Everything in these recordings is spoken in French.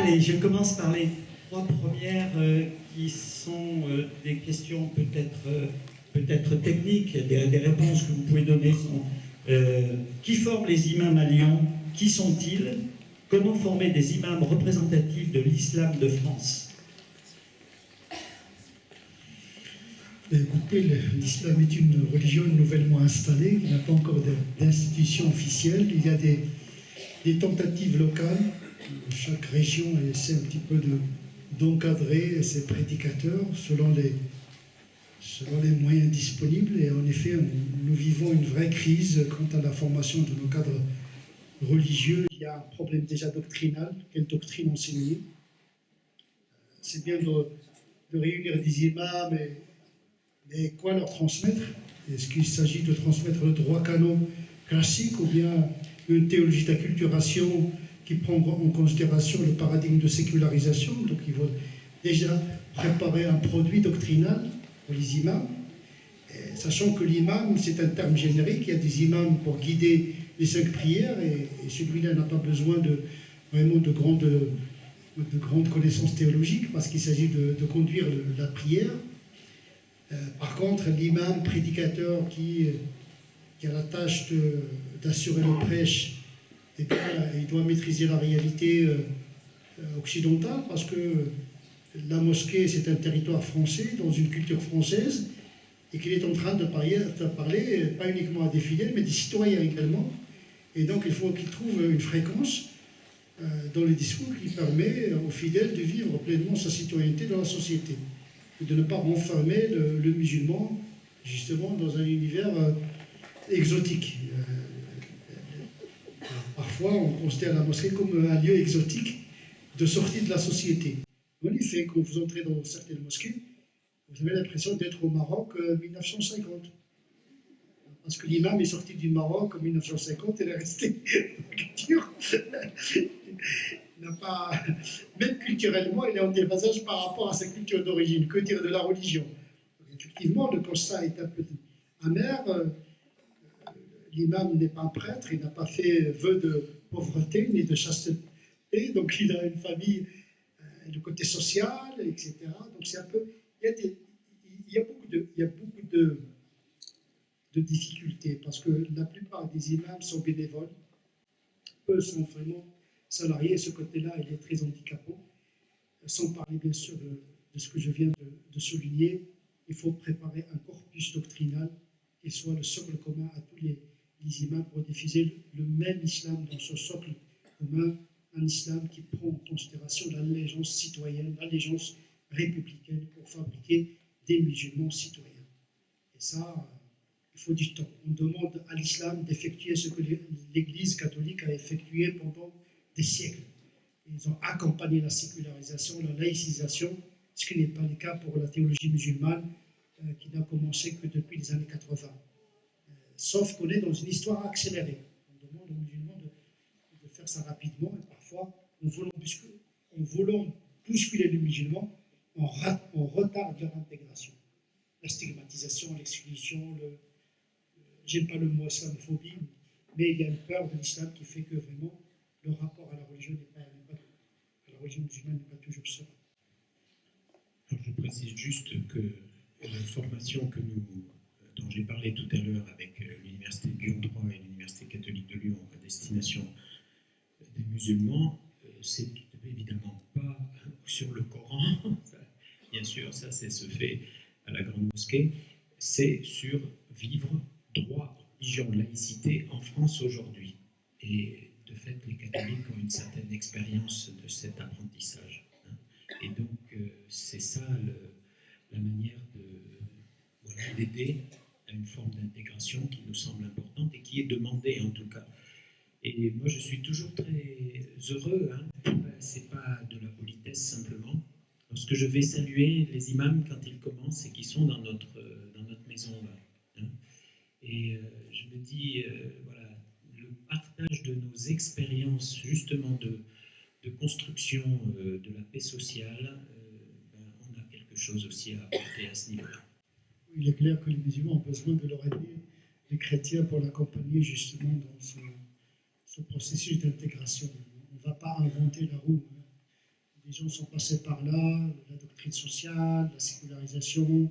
Allez, je commence par les trois premières qui sont des questions peut-être techniques. Des réponses que vous pouvez donner sont qui forment les imams à Lyon? Qui sont-ils? Comment former des imams représentatifs de l'islam de France? Écoutez, l'islam est une religion nouvellement installée, qui n'a pas encore d'institution officielle. Il y a des tentatives locales. Chaque région essaie un petit peu d'encadrer ses prédicateurs selon les moyens disponibles. Et en effet, nous vivons une vraie crise quant à la formation de nos cadres religieux. Il y a un problème déjà doctrinal. Quelle doctrine enseigner? C'est bien de réunir des imams, mais quoi leur transmettre? Est-ce qu'il s'agit de transmettre le droit canon classique ou bien une théologie d'acculturation qui prend en considération le paradigme de sécularisation? Donc il faut déjà préparer un produit doctrinal pour les imams, sachant que l'imam, c'est un terme générique. Il y a des imams pour guider les 5 prières, et celui-là n'a pas besoin vraiment de grandes connaissances théologiques, parce qu'il s'agit de conduire la prière. Par contre, l'imam prédicateur qui a la tâche d'assurer le prêche, et bien, il doit maîtriser la réalité occidentale, parce que la mosquée, c'est un territoire français, dans une culture française, et qu'il est en train de parler pas uniquement à des fidèles, mais des citoyens également. Et donc, il faut qu'il trouve une fréquence dans les discours qui permet aux fidèles de vivre pleinement sa citoyenneté dans la société, et de ne pas renfermer le musulman, justement, dans un univers exotique. Parfois, on considère la mosquée comme un lieu exotique de sortie de la société. En effet, quand vous entrez dans certaines mosquées, vous avez l'impression d'être au Maroc 1950. Parce que l'imam est sorti du Maroc en 1950, il est resté en culture. Même culturellement, il est en déphasage par rapport à sa culture d'origine. Que dire de la religion? Donc, effectivement, le constat est un peu amer. L'imam n'est pas un prêtre, il n'a pas fait vœu de pauvreté ni de chasteté, donc il a une famille, le côté social, etc. Donc c'est un peu, il y a beaucoup de difficultés, parce que la plupart des imams sont bénévoles, eux sont vraiment salariés, et ce côté-là, il est très handicapant. Sans parler bien sûr de ce que je viens de souligner, il faut préparer un corpus doctrinal qui soit le socle commun à tous les imams pour diffuser le même islam dans ce socle commun, un islam qui prend en considération l'allégeance citoyenne, l'allégeance républicaine pour fabriquer des musulmans citoyens. Et ça, il faut du temps. On demande à l'islam d'effectuer ce que l'Église catholique a effectué pendant des siècles. Ils ont accompagné la sécularisation, la laïcisation, ce qui n'est pas le cas pour la théologie musulmane, qui n'a commencé que depuis les années 80. Sauf qu'on est dans une histoire accélérée. On demande aux musulmans de faire ça rapidement, et parfois, en voulant bousculer les musulmans, on retarde leur intégration. La stigmatisation, l'exclusion, j'aime pas le mot islamophobie, mais il y a une peur de l'islam qui fait que vraiment le rapport à la religion la religion musulmane n'est pas toujours serein. Alors je précise juste que la formation dont j'ai parlé tout à l'heure avec l'Université de Lyon 3 et l'Université catholique de Lyon à destination des musulmans, c'est évidemment pas sur le Coran, bien sûr, ça se fait à la Grande Mosquée, c'est sur vivre droit, religion, laïcité en France aujourd'hui. Et de fait, les catholiques ont une certaine expérience de cet apprentissage. Et donc, c'est ça la manière d'aider à une forme d'intégration qui nous semble importante et qui est demandée en tout cas. Et moi, je suis toujours très heureux, c'est pas de la politesse simplement, lorsque je vais saluer les imams quand ils commencent et qui sont dans notre maison là. Et je me dis, voilà, le partage de nos expériences justement de construction de la paix sociale, on a quelque chose aussi à apporter à ce niveau-là. Il est clair que les musulmans ont besoin de leur aider, les chrétiens, pour l'accompagner justement dans ce processus d'intégration. On ne va pas inventer la roue. les gens sont passés par là, la doctrine sociale, la sécularisation,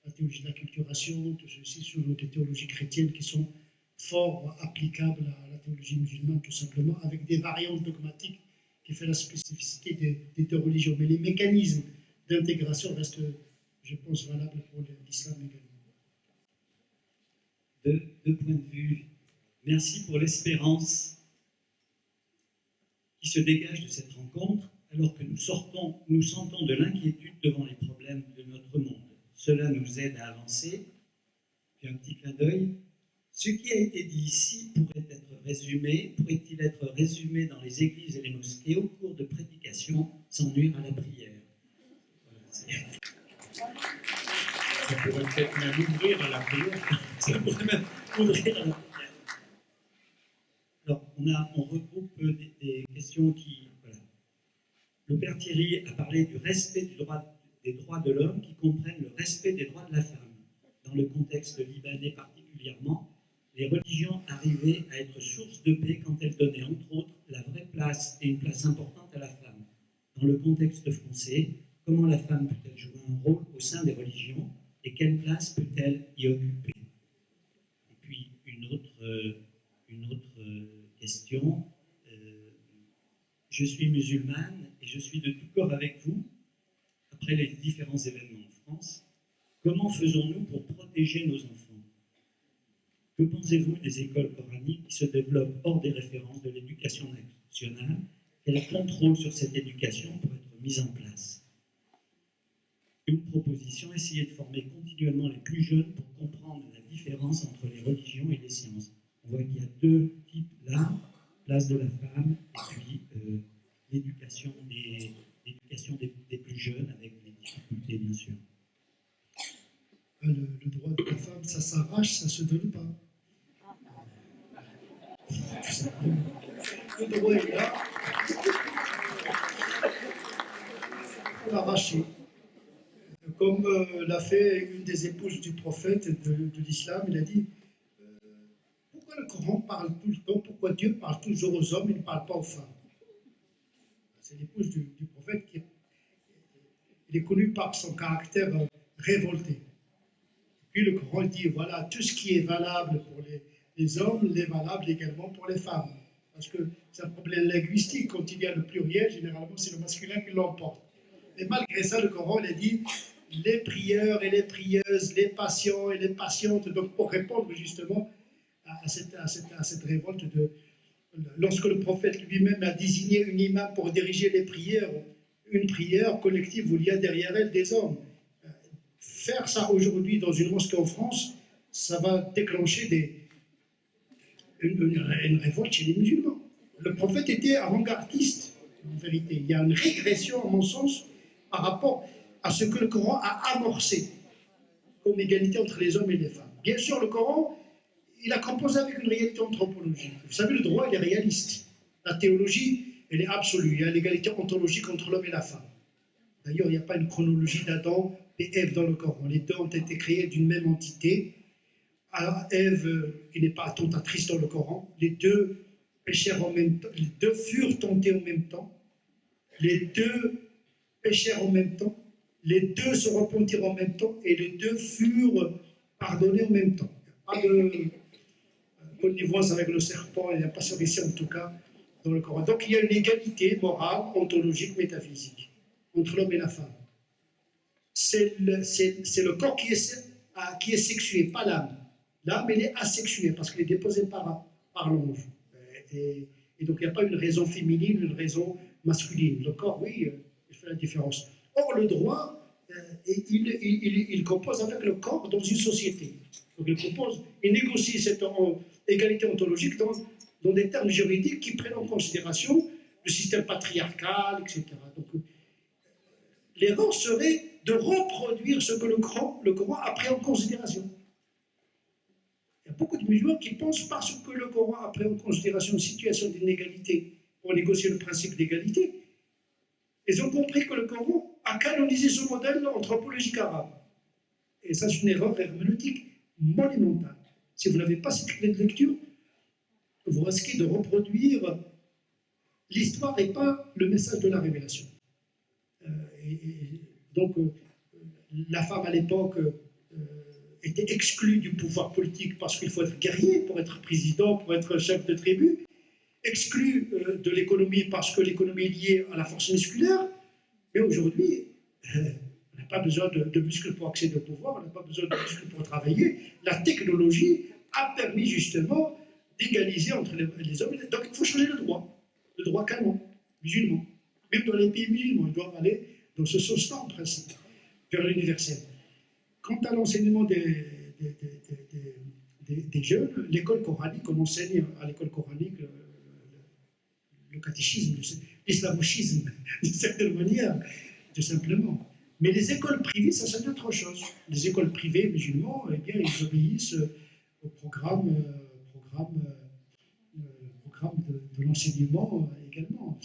la théologie de la culturation, tout ceci sont des théologies chrétiennes qui sont fort applicables à la théologie musulmane, tout simplement, avec des variantes dogmatiques qui font la spécificité des deux religions. Mais les mécanismes d'intégration restent, je pense, valables pour l'islam également. Deux points de vue. Merci pour l'espérance qui se dégage de cette rencontre, alors que nous sentons de l'inquiétude devant les problèmes de notre monde. Cela nous aide à avancer. Puis un petit clin d'œil. Ce qui a été dit ici pourrait-il être résumé dans les églises et les mosquées au cours de prédications sans nuire à la prière. Voilà, ça pourrait peut-être même ouvrir à la prière. Ça pourrait même ouvrir à la prière. Alors, on regroupe des questions qui... Voilà. Le Père Thierry a parlé du respect des droits de l'homme qui comprennent le respect des droits de la femme. Dans le contexte libanais particulièrement, les religions arrivaient à être source de paix quand elles donnaient, entre autres, la vraie place et une place importante à la femme. Dans le contexte français, comment la femme peut-elle jouer un rôle au sein des religions et quelle place peut-elle y occuper? Et puis, une autre question. Je suis musulmane et je suis de tout corps avec vous, après les différents événements en France. Comment faisons-nous pour protéger nos enfants? Que pensez-vous des écoles coraniques qui se développent hors des références de l'éducation nationale? Quel contrôle sur cette éducation peut être mis en place? Une proposition, essayer de former continuellement les plus jeunes pour comprendre la différence entre les religions et les sciences. On voit qu'il y a deux types là, place de la femme et puis l'éducation des plus jeunes avec les difficultés bien sûr. Le droit de la femme, ça s'arrache, ça ne se donne pas. Le droit est là. Il faut l'arracher. Comme l'a fait une des épouses du prophète de l'islam, il a dit pourquoi le Coran parle tout le temps, pourquoi Dieu parle toujours aux hommes et ne parle pas aux femmes? C'est l'épouse du prophète qui est connue par son caractère révolté. Puis le Coran dit, voilà, tout ce qui est valable pour les hommes l'est valable également pour les femmes. Parce que c'est un problème linguistique. Quand il y a le pluriel, généralement, c'est le masculin qui l'emporte. Mais malgré ça, le Coran, il a dit, les prieurs et les prieuses, les patients et les patientes. Donc, pour répondre justement à cette révolte lorsque le prophète lui-même a désigné une imam pour diriger les prières, une prière collective où il y a derrière elle des hommes. Faire ça aujourd'hui dans une mosquée en France, ça va déclencher une révolte chez les musulmans. Le prophète était avant-gardiste, en vérité. Il y a une régression, à mon sens, par rapport à ce que le Coran a amorcé comme égalité entre les hommes et les femmes. Bien sûr, le Coran, il a composé avec une réalité anthropologique. Vous savez, le droit, il est réaliste. La théologie, elle est absolue. Il y a l'égalité ontologique entre l'homme et la femme. D'ailleurs, il n'y a pas une chronologie d'Adam et Ève dans le Coran. Les deux ont été créés d'une même entité. Alors, Ève, qui n'est pas tentatrice dans le Coran, les deux péchèrent en même temps, les deux furent tentés en même temps, les deux péchèrent en même temps, les deux se repentirent en même temps et les deux furent pardonnés en même temps. Il n'y a pas de connivence avec le serpent, il n'y a pas ça ici en tout cas dans le Coran. Donc il y a une égalité morale, ontologique, métaphysique entre l'homme et la femme. C'est le corps qui est sexué, pas l'âme. L'âme, elle est asexuée parce qu'elle est déposée par l'ange. Et donc il n'y a pas une raison féminine, une raison masculine. Le corps, oui, il fait la différence. Or, le droit, il compose avec le corps dans une société. Donc il négocie cette égalité ontologique dans des termes juridiques qui prennent en considération le système patriarcal, etc. Donc l'erreur serait de reproduire ce que le Coran a pris en considération. Il y a beaucoup de musulmans qui pensent parce que le Coran a pris en considération une situation d'inégalité pour négocier le principe d'égalité, ils ont compris que le Coran a canonisé ce modèle anthropologique arabe. Et ça, c'est une erreur herméneutique monumentale. Si vous n'avez pas cette clé de lecture, vous risquez de reproduire l'histoire et pas le message de la révélation. donc, la femme à l'époque était exclue du pouvoir politique parce qu'il faut être guerrier pour être président, pour être chef de tribu, exclue de l'économie parce que l'économie est liée à la force musculaire. Mais aujourd'hui, on n'a pas besoin de muscles pour accéder au pouvoir, on n'a pas besoin de muscles pour travailler. La technologie a permis justement d'égaliser entre les hommes. Donc il faut changer le droit canon, musulman. Même dans les pays musulmans, ils doivent aller dans ce sens-là en principe, vers l'universel. Quant à l'enseignement des jeunes, l'école coranique, on enseigne à l'école coranique le catéchisme, l'islamochisme, d'une certaine manière, tout simplement. Mais les écoles privées, ça c'est autre chose. Les écoles privées musulmans, eh bien, ils obéissent au programme de l'enseignement également.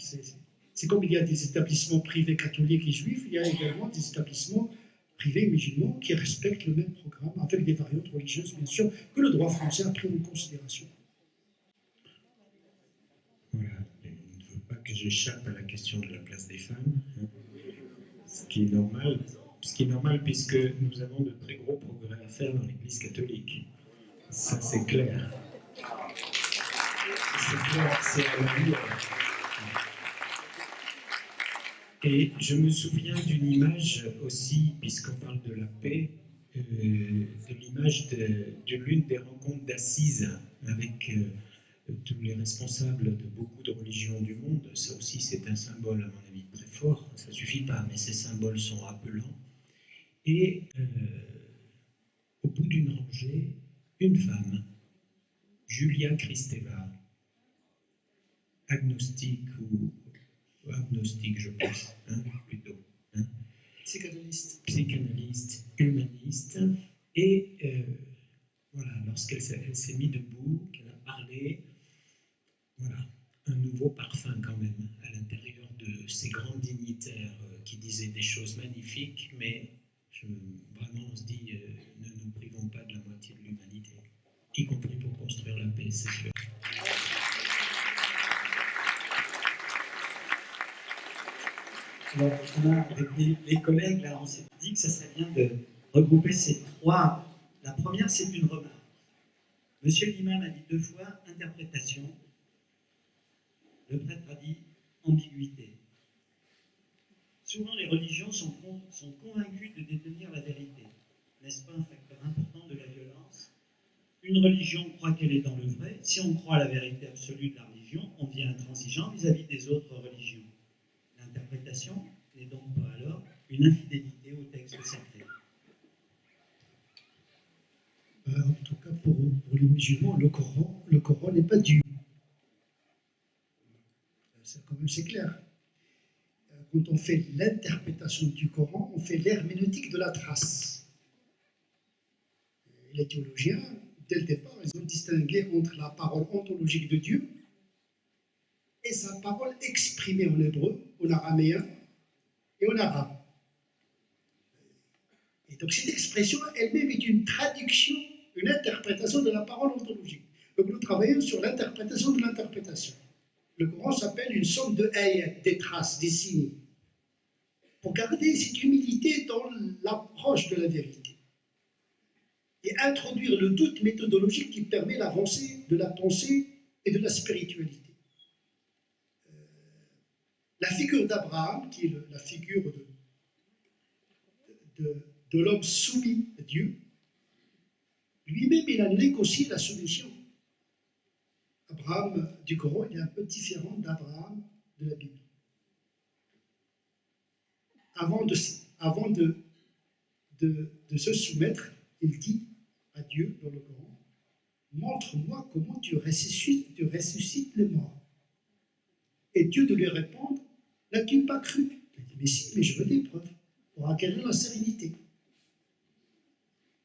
C'est comme il y a des établissements privés catholiques et juifs, il y a également des établissements privés musulmans qui respectent le même programme, avec des variantes religieuses, bien sûr, que le droit français a pris en considération. Voilà, il ne faut pas que j'échappe à la question de la place des femmes, ce qui est normal puisque nous avons de très gros progrès à faire dans l'Église catholique. Ça, c'est clair. C'est clair, c'est à la vie. Et je me souviens d'une image aussi, puisqu'on parle de la paix, de l'image de l'une des rencontres d'Assise avec tous les responsables de beaucoup de religions du monde. Ça aussi, c'est un symbole, à mon avis, très fort. Ça ne suffit pas, mais ces symboles sont appelants. Et au bout d'une rangée, une femme, Julia Kristeva, agnostique je pense, plutôt. Psychanalyste, humaniste. Et voilà, lorsqu'elle s'est mise debout, qu'elle a parlé, voilà, un nouveau parfum quand même à l'intérieur de ces grands dignitaires qui disaient des choses magnifiques, mais vraiment on se dit, ne nous privons pas de la moitié de l'humanité, y compris pour construire la paix, c'est sûr. Alors, avec les collègues, là, on s'est dit que ça serait bien de regrouper ces trois. La première, c'est une remarque. Monsieur l'imam a dit 2 fois interprétation. Le prêtre a dit ambiguïté. Souvent, les religions sont convaincues de détenir la vérité. N'est-ce pas un facteur important de la violence? Une religion croit qu'elle est dans le vrai. Si on croit à la vérité absolue de la religion, on devient intransigeant vis-à-vis des autres religions. L'interprétation n'est donc pas alors une infidélité au texte sacré. En tout cas, pour les musulmans, le Coran n'est pas Dieu. C'est clair. Quand on fait l'interprétation du Coran, on fait l'herméneutique de la trace. Les théologiens, dès le départ, ils ont distingué entre la parole ontologique de Dieu et sa parole exprimée en hébreu, en araméen et en arabe. Et donc cette expression elle-même est une traduction, une interprétation de la parole ontologique. Donc nous travaillons sur l'interprétation de l'interprétation. Le Coran s'appelle une sorte de ayat, des traces, des signes, pour garder cette humilité dans l'approche de la vérité et introduire le doute méthodologique qui permet l'avancée de la pensée et de la spiritualité. La figure d'Abraham, qui est la figure de l'homme soumis à Dieu, lui-même, il a négocié la soumission. Abraham du Coran, il est un peu différent d'Abraham de la Bible. Avant de se soumettre, il dit à Dieu dans le Coran, montre-moi comment tu ressuscites les morts. Et Dieu de lui répondre, n'as-tu pas cru? Il dit, mais si, mais je veux des preuves pour acquérir la sérénité.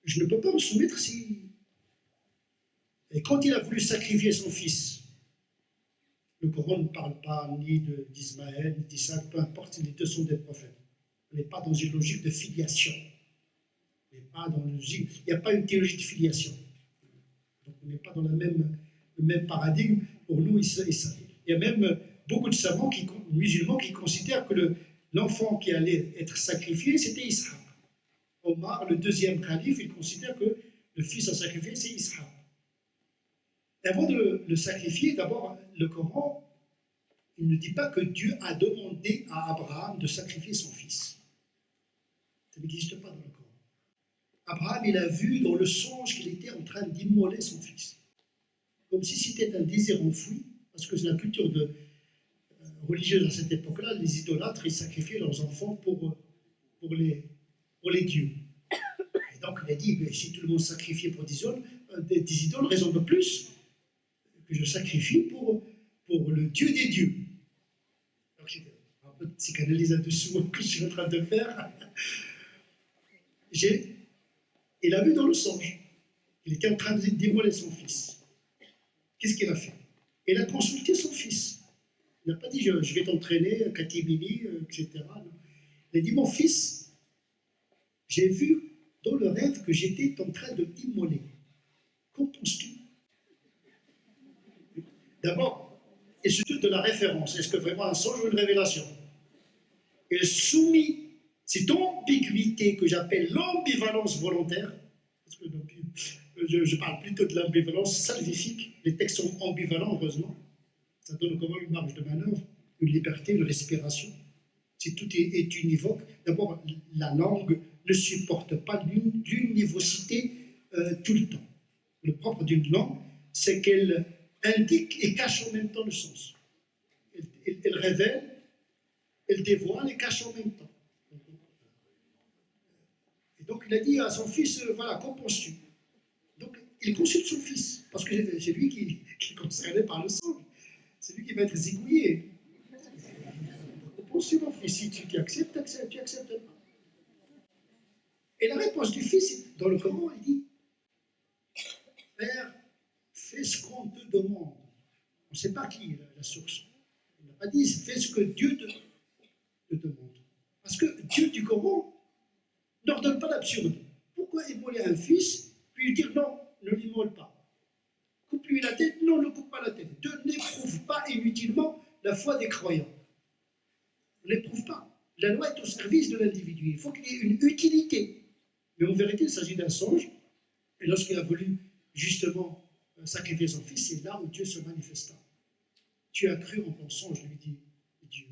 Je ne peux pas me soumettre si... Et quand il a voulu sacrifier son fils, le Coran ne parle pas ni d'Ismaël, ni d'Isaac, peu importe, les deux sont des prophètes. On n'est pas dans une logique de filiation. On n'est pas dans une logique... Il n'y a pas une théologie de filiation. Donc on n'est pas dans le même paradigme. Pour nous, il y a même beaucoup de savants musulmans qui considèrent que l'enfant qui allait être sacrifié, c'était Ishaq. Omar, le deuxième calife, il considère que le fils à sacrifier, c'est Ishaq. Et avant de le sacrifier, d'abord, le Coran, il ne dit pas que Dieu a demandé à Abraham de sacrifier son fils. Ça n'existe pas dans le Coran. Abraham, il a vu dans le songe qu'il était en train d'immoler son fils. Comme si c'était un désir enfoui, parce que c'est la culture religieuse à cette époque-là, les idolâtres, ils sacrifiaient leurs enfants pour les dieux. Et donc il a dit, si tout le monde sacrifiait pour des idoles, raison de plus que je sacrifie pour le Dieu des dieux. Donc c'est un peu de psychanalyse à dessous que je suis en train de faire. Il a vu dans le songe, il était en train d'immoler son fils. Qu'est-ce qu'il a fait? Il a consulté son fils. Il n'a pas dit, je vais t'entraîner, Katibini, etc. Il a dit, mon fils, j'ai vu dans le rêve que j'étais en train de t'immoler. Qu'en penses-tu? D'abord, il se doute de la référence. Est-ce que vraiment un songe ou une révélation? Il soumis cette ambiguïté que j'appelle l'ambivalence volontaire, parce que je parle plutôt de l'ambivalence salvifique. Les textes sont ambivalents, heureusement. Ça donne comment une marge de manœuvre, une liberté, une respiration. Si tout est univoque, d'abord, la langue ne supporte pas l'univocité tout le temps. Le propre d'une langue, c'est qu'elle indique et cache en même temps le sens. Elle révèle, elle dévoile et cache en même temps. Et donc, il a dit à son fils, voilà, qu'en penses-tu? Donc, il consulte son fils, parce que c'est lui qui est concerné par le songe. C'est lui qui va être zigouillé. Qu'en penses-tu, mon fils? Si tu acceptes, tu acceptes pas. Et la réponse du fils, dans le Coran, il dit, Père, fais ce qu'on te demande. On ne sait pas qui est la source. Il n'a pas dit, fais ce que Dieu te demande. Parce que Dieu du Coran n'ordonne pas l'absurde. Pourquoi immoler un fils, puis lui dire non, ne l'immole pas? Coupe-lui la tête, non, ne coupe pas la tête. Dieu n'éprouve pas inutilement la foi des croyants. On ne l'éprouve pas. La loi est au service de l'individu. Il faut qu'il y ait une utilité. Mais en vérité, il s'agit d'un songe. Et lorsqu'il a voulu justement sacrifier son fils, c'est là où Dieu se manifesta. Tu as cru en ton songe, lui dit Dieu.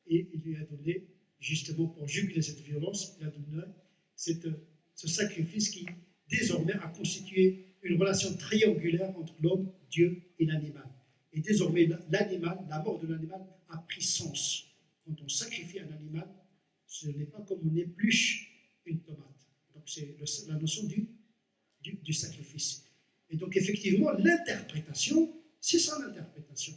Et il lui a donné, justement pour juguler cette violence, il a donné ce sacrifice qui, désormais, a constitué une relation triangulaire entre l'homme, Dieu et l'animal. Et désormais, l'animal, la mort de l'animal a pris sens. Quand on sacrifie un animal, ce n'est pas comme on épluche une tomate. Donc c'est la notion du sacrifice. Et donc effectivement, l'interprétation, c'est ça l'interprétation.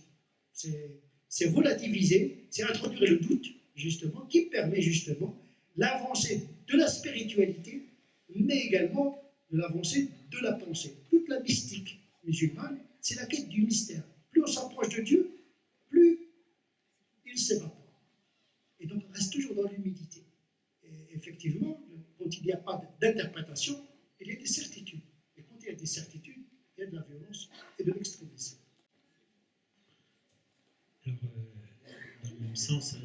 C'est relativiser, c'est introduire le doute, justement, qui permet justement l'avancée de la spiritualité, mais également de l'avancée de la pensée. Toute la mystique musulmane, c'est la quête du mystère. Plus on s'approche de Dieu, plus il s'évapore. Et donc on reste toujours dans l'humilité. Et effectivement, quand il n'y a pas d'interprétation, il y a des certitudes. Et quand il y a des certitudes, il y a de la violence et de l'extrémisme. Alors, dans le même sens, dans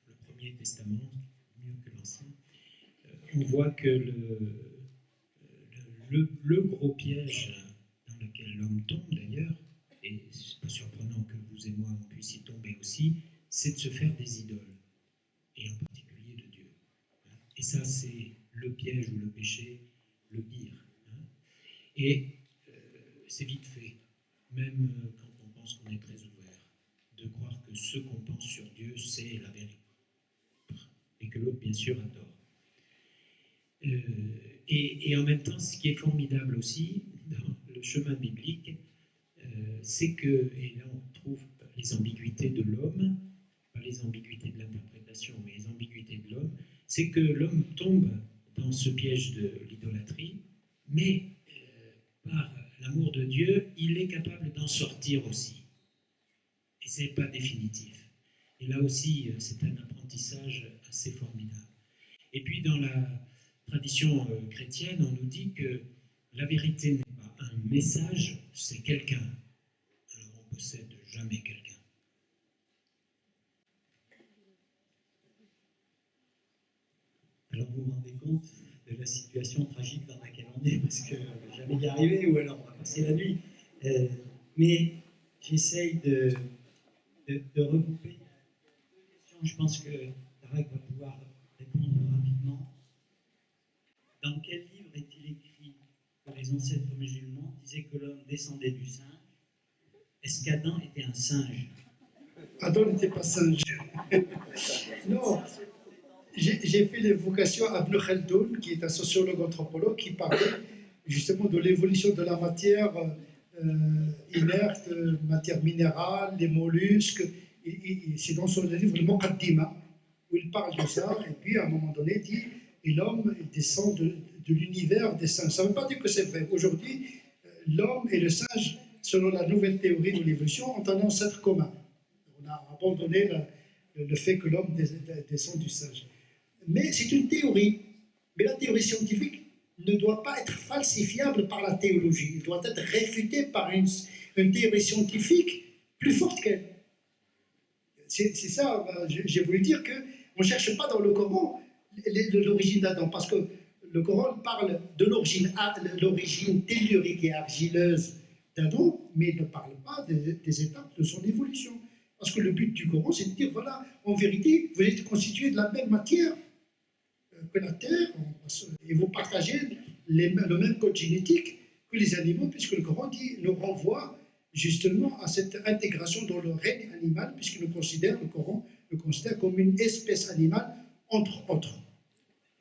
le Premier Testament, mieux que l'Ancien, on voit que le gros piège dans lequel l'homme tombe d'ailleurs, et c'est pas surprenant que vous et moi on puisse y tomber aussi, c'est de se faire des idoles, et en particulier de Dieu. Et ça, c'est le piège ou le péché le pire. Et c'est vite fait, même quand on pense qu'on est très ouvert, de croire que ce qu'on pense sur Dieu, c'est la vérité, et que l'autre, bien sûr, a tort. Et en même temps, ce qui est formidable aussi dans le chemin biblique, c'est que, et là on trouve les ambiguïtés de l'homme, pas les ambiguïtés de l'interprétation, mais les ambiguïtés de l'homme, c'est que l'homme tombe dans ce piège de l'idolâtrie, mais par l'amour de Dieu, il est capable d'en sortir aussi. Et ce n'est pas définitif. Et là aussi, c'est un apprentissage assez formidable. Et puis dans la tradition chrétienne, on nous dit que la vérité n'est pas un message, c'est quelqu'un. Alors on ne possède jamais quelqu'un. vous vous rendez compte de la situation tragique dans laquelle on est, parce que jamais y arriver, ou alors on va passer la nuit. Mais j'essaye de regrouper deux questions. Je pense que Tarek va pouvoir répondre rapidement. Dans quel livre est-il écrit que les ancêtres musulmans disaient que l'homme descendait du singe? Est-ce qu'Adam était un singe? Adam n'était pas singe. Non, j'ai fait l'évocation à Ibn Khaldoun, qui est un sociologue anthropologue, qui parlait justement de l'évolution de la matière inerte, matière minérale, les mollusques. Et c'est dans son livre Le Muqaddima où il parle de ça, et puis à un moment donné, il dit et l'homme descend de l'univers des singes. Ça ne veut pas dire que c'est vrai. Aujourd'hui, l'homme et le singe, selon la nouvelle théorie de l'évolution, ont un ancêtre commun. On a abandonné le fait que l'homme descend du singe. Mais c'est une théorie. Mais la théorie scientifique ne doit pas être falsifiable par la théologie. Elle doit être réfutée par une théorie scientifique plus forte qu'elle. C'est ça, j'ai voulu dire qu'on ne cherche pas dans le Coran l'origine d'Adam, parce que le Coran parle de l'origine tellurique et argileuse d'Adam, mais il ne parle pas des étapes de son évolution. Parce que le but du Coran, c'est de dire, voilà, en vérité, vous êtes constitués de la même matière que la Terre, et vous partagez le même code génétique que les animaux, puisque le Coran nous renvoie justement à cette intégration dans le règne animal, puisque le Coran le considère comme une espèce animale, entre autres.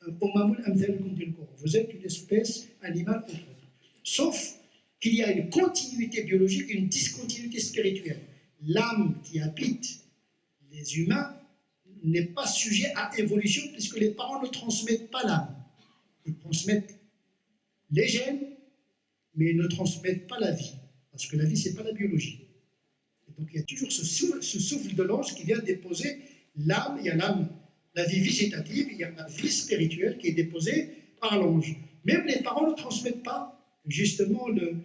Vous êtes une espèce animale, entre autres. Sauf qu'il y a une continuité biologique et une discontinuité spirituelle. L'âme qui habite les humains n'est pas sujet à évolution, puisque les parents ne transmettent pas l'âme. Ils transmettent les gènes, mais ils ne transmettent pas la vie. Parce que la vie, ce n'est pas la biologie. Et donc il y a toujours ce souffle de l'ange qui vient déposer l'âme. Il y a l'âme, la vie végétative, il y a la vie spirituelle qui est déposée par l'ange. Même les parents ne transmettent pas justement l'âme.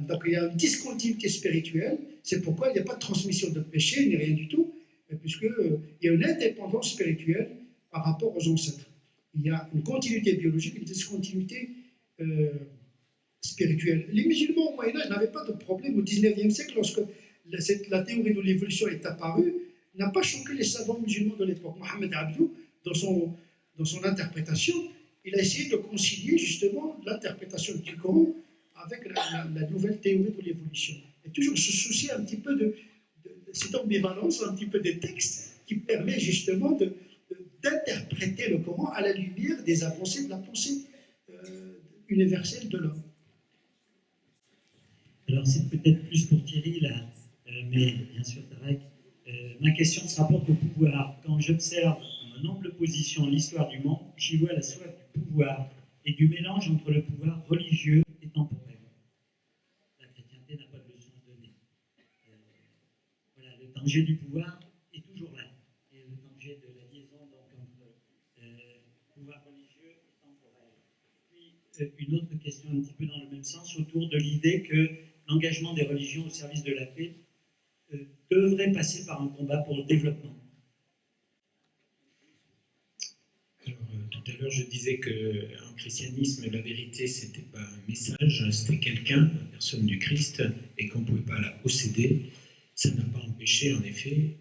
Donc il y a une discontinuité spirituelle. C'est pourquoi il n'y a pas de transmission de péché, ni rien du tout, puisqu'il y a une indépendance spirituelle par rapport aux ancêtres. Il y a une continuité biologique, une discontinuité spirituelle. Les musulmans au Moyen-Âge n'avaient pas de problème. Au XIXe siècle, lorsque la théorie de l'évolution est apparue, n'a pas choqué les savants musulmans de l'époque. Mohamed Abdou, dans son interprétation, il a essayé de concilier justement l'interprétation du Coran avec la nouvelle théorie de l'évolution. Et toujours se soucier un petit peu de cette ambivalence, un petit peu des textes qui permet justement d'interpréter le Coran à la lumière des avancées de la pensée universelle de l'homme. Alors c'est peut-être plus pour Thierry là, mais bien sûr Tarek. Ma question se rapporte au pouvoir. Quand j'observe en ample position l'histoire du monde, j'y vois la soif du pouvoir et du mélange entre le pouvoir religieux et temporel. La chrétienté n'a pas de leçon à donner. Voilà, le danger du pouvoir est toujours là. Et le danger de la liaison donc, entre pouvoir religieux et temporel. Puis une autre question un petit peu dans le même sens, autour de l'idée que l'engagement des religions au service de la paix devrait passer par un combat pour le développement. Alors, tout à l'heure, je disais qu'en christianisme, la vérité, c'était pas un message, c'était quelqu'un, la personne du Christ, et qu'on ne pouvait pas la posséder. Ça n'a pas empêché, en effet,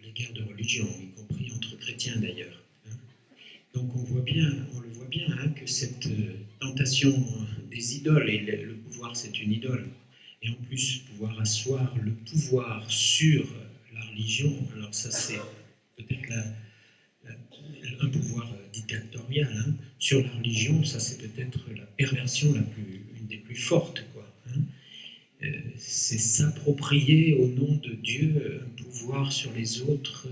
les guerres de religion, y compris entre chrétiens d'ailleurs. Donc on le voit bien, hein, que cette tentation des idoles, et le pouvoir c'est une idole, et en plus pouvoir asseoir le pouvoir sur la religion, alors ça c'est peut-être un pouvoir dictatorial, hein. Sur la religion, ça c'est peut-être la perversion une des plus fortes, quoi, hein. C'est s'approprier au nom de Dieu un pouvoir sur les autres.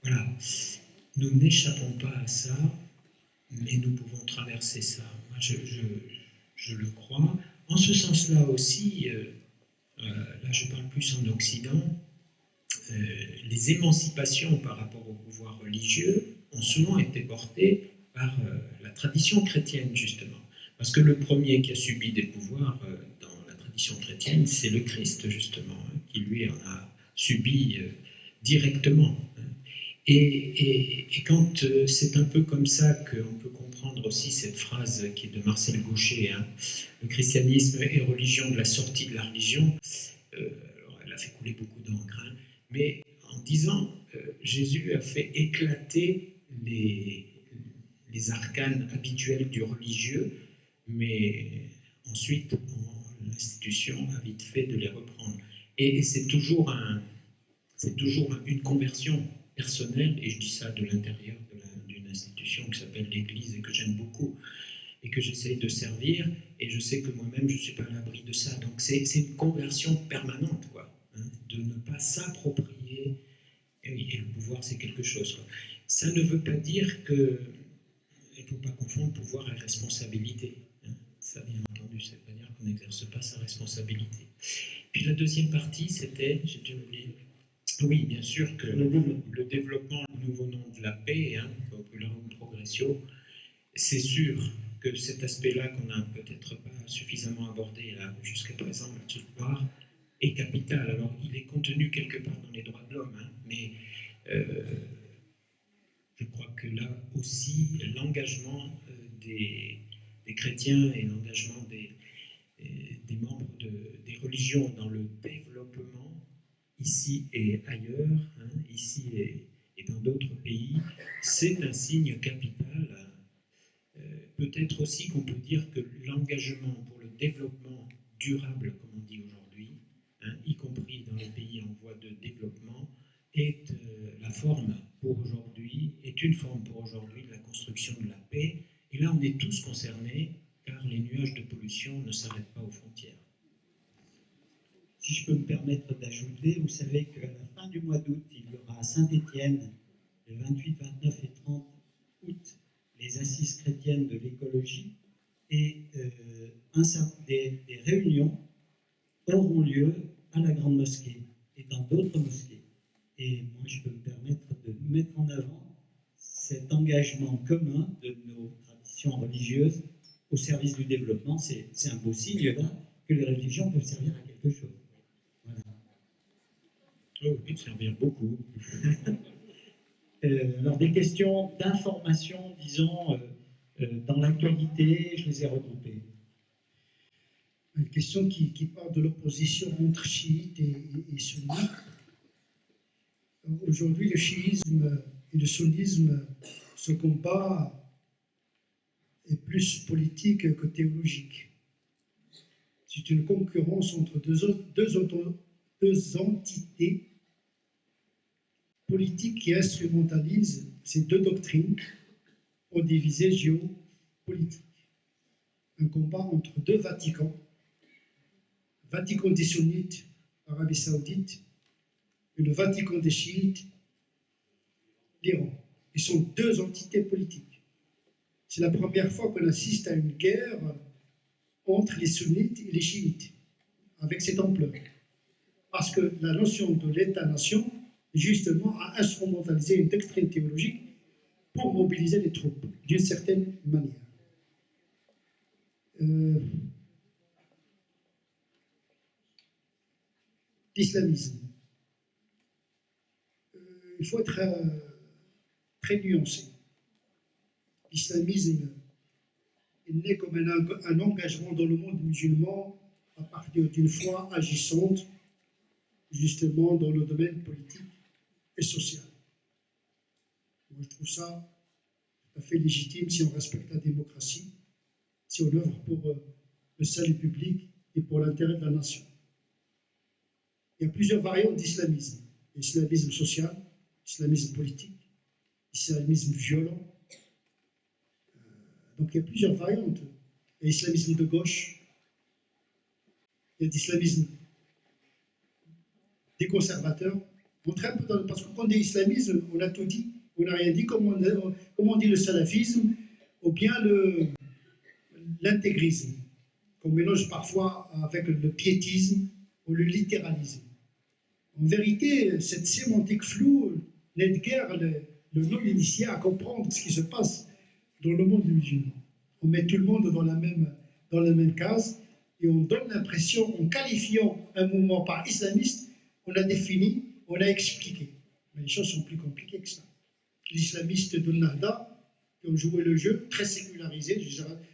Voilà. Nous n'échappons pas à ça, mais nous pouvons traverser ça. Moi, je le crois. En ce sens-là aussi, là je parle plus en Occident, les émancipations par rapport au pouvoir religieux ont souvent été portées par la tradition chrétienne, justement. Parce que le premier qui a subi des pouvoirs dans la tradition chrétienne, c'est le Christ, justement, hein, qui lui en a subi directement. Hein. Et quand c'est un peu comme ça qu'on peut comprendre aussi cette phrase qui est de Marcel Gauchet, hein, le christianisme est religion de la sortie de la religion, alors elle a fait couler beaucoup d'encre, hein, mais en disant Jésus a fait éclater les arcanes habituels du religieux, mais ensuite l'institution a vite fait de les reprendre. Et c'est toujours une conversion personnelle, et je dis ça de l'intérieur d'une institution qui s'appelle l'Église et que j'aime beaucoup et que j'essaye de servir, et je sais que moi-même je ne suis pas à l'abri de ça. Donc c'est une conversion permanente, quoi, hein, de ne pas s'approprier, et le pouvoir c'est quelque chose, quoi. Ça ne veut pas dire que, il ne faut pas confondre pouvoir et responsabilité, hein. Ça, bien entendu, ça ne veut pas dire qu'on n'exerce pas sa responsabilité. Puis la deuxième partie, c'était, j'ai déjà oublié, oui, bien sûr que le développement, le nouveau nom de la paix, hein, Popularum Progressio, c'est sûr que cet aspect-là qu'on n'a peut-être pas suffisamment abordé jusqu'à présent ce soir est capital. Alors, il est contenu quelque part dans les droits de l'homme, hein, mais je crois que là aussi, l'engagement des chrétiens et l'engagement des membres des religions dans le développement, ici et ailleurs, hein, ici et dans d'autres pays, c'est un signe capital. Peut-être aussi qu'on peut dire que l'engagement pour le développement durable, comme on dit aujourd'hui, hein, y compris dans les pays en voie de développement, est la forme pour aujourd'hui, est une forme pour aujourd'hui de la construction de la paix. Et là, on est tous concernés, car les nuages de pollution ne s'arrêtent pas aux frontières. Si je peux me permettre d'ajouter, vous savez qu'à la fin du mois d'août, il y aura à Saint-Étienne, le 28, 29 et 30 août, les assises chrétiennes de l'écologie, et des réunions auront lieu à la Grande Mosquée et dans d'autres mosquées. Et moi, je peux me permettre de mettre en avant cet engagement commun de nos traditions religieuses au service du développement. C'est un beau signe là que les religions peuvent servir à quelque chose. Voilà. Oh, oui, servir beaucoup. Alors, des questions d'information, disons, dans l'actualité, je les ai regroupées. Une question qui parle de l'opposition entre chiites et sunnites. Aujourd'hui, le chiisme et le sunnisme, ce combat est plus politique que théologique. C'est une concurrence entre deux entités politiques qui instrumentalisent ces deux doctrines pour des visées géopolitiques. Un combat entre deux Vaticans, Vatican des sunnites, Arabie Saoudite, et le Vatican des chiites, l'Iran. Ils sont deux entités politiques. C'est la première fois qu'on assiste à une guerre entre les sunnites et les chiites, avec cette ampleur. Parce que la notion de l'État-nation, justement, a instrumentalisé une doctrine théologique pour mobiliser les troupes, d'une certaine manière. L'islamisme. Il faut être très nuancé. L'islamisme est né comme un engagement dans le monde musulman à partir d'une foi agissante, justement, dans le domaine politique et social. Moi, je trouve ça tout à fait légitime si on respecte la démocratie, si on œuvre pour le salut public et pour l'intérêt de la nation. Il y a plusieurs variantes d'islamisme. L'islamisme social, l'islamisme politique, l'islamisme violent. Donc il y a plusieurs variantes. Il y a l'islamisme de gauche, il y a l'islamisme des conservateurs. Parce que quand on dit islamisme, on a tout dit, on n'a rien dit, comme on dit le salafisme, ou bien l'intégrisme, qu'on mélange parfois avec le piétisme ou le littéralisme. En vérité, cette sémantique floue n'aide guère le non-initié à comprendre ce qui se passe dans le monde musulman. On met tout le monde dans la même case et on donne l'impression, en qualifiant un mouvement par islamiste, on a défini, on a expliqué. Mais les choses sont plus compliquées que ça. l'islamistes de Nahda, qui ont joué le jeu, très sécularisé.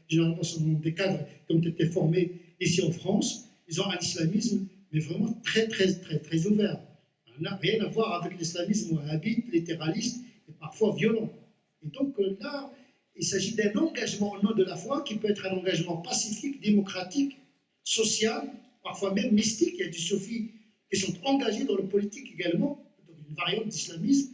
Généralement, ce sont des cadres qui ont été formés ici en France. Ils ont un islamisme, mais vraiment très, très, très, très ouvert. Ça n'a rien à voir avec l'islamisme wahhabite, littéraliste et parfois violent. Et donc là, il s'agit d'un engagement au nom de la foi qui peut être un engagement pacifique, démocratique, social, parfois même mystique. Il y a des soufis qui sont engagés dans le politique également, donc une variante d'islamisme.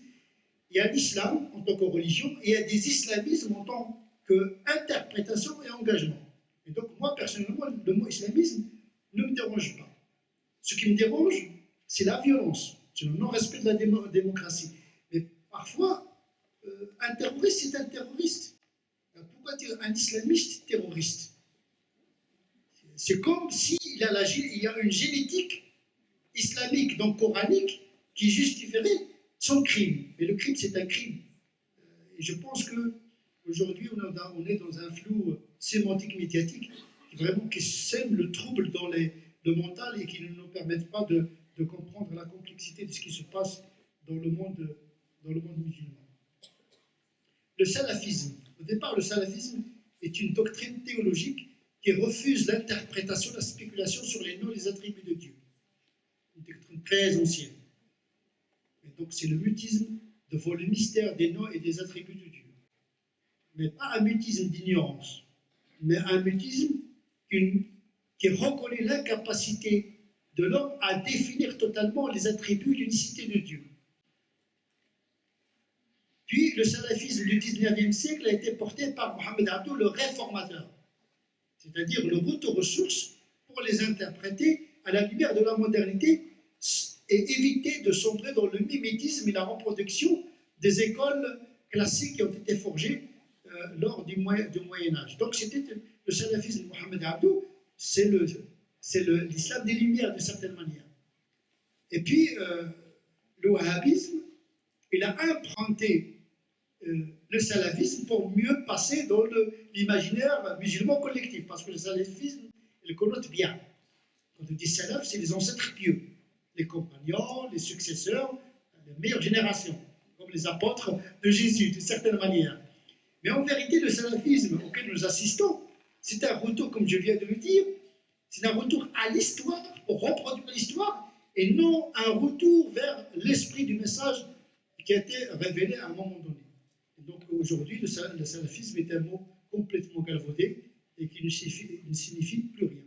Il y a l'islam en tant que religion et il y a des islamismes en tant qu'interprétation et engagement. Et donc moi, personnellement, le mot islamisme ne me dérange pas. Ce qui me dérange, c'est la violence, c'est le non-respect de la démocratie. Mais parfois, un terroriste, c'est un terroriste. Pourquoi dire un islamiste terroriste? C'est comme s'il y a une génétique islamique, donc coranique, qui justifierait son crime. Mais le crime, c'est un crime. Et je pense qu'aujourd'hui, on est dans un flou sémantique médiatique qui sème le trouble dans le mental et qui ne nous permettent pas de comprendre la complexité de ce qui se passe dans le monde musulman. Le salafisme. Au départ, le salafisme est une doctrine théologique qui refuse l'interprétation, la spéculation sur les noms et les attributs de Dieu. Une doctrine très ancienne. Et donc c'est le mutisme devant le mystère des noms et des attributs de Dieu. Mais pas un mutisme d'ignorance, mais un mutisme qui reconnaît l'incapacité de l'homme à définir totalement les attributs et l'unicité de Dieu. Puis le salafisme du 19e siècle a été porté par Mohamed Abdou, le réformateur, c'est-à-dire le retour aux sources pour les interpréter à la lumière de la modernité et éviter de sombrer dans le mimétisme et la reproduction des écoles classiques qui ont été forgées lors du Moyen-Âge. Donc c'était le salafisme de Mohamed Abdou, c'est l'islam des Lumières, d'une certaine manière. Et puis, le wahhabisme, il a emprunté le salafisme pour mieux passer dans l'imaginaire musulman collectif, parce que le salafisme, il le connote bien. Quand on dit salaf, c'est les ancêtres pieux, les compagnons, les successeurs, les meilleures générations, comme les apôtres de Jésus, d'une certaine manière. Mais en vérité, le salafisme auquel nous assistons, c'est un retour, comme je viens de le dire, c'est un retour à l'histoire, pour reproduire l'histoire, et non un retour vers l'esprit du message qui a été révélé à un moment donné. Et donc aujourd'hui, le salafisme est un mot complètement galvaudé et qui ne signifie plus rien.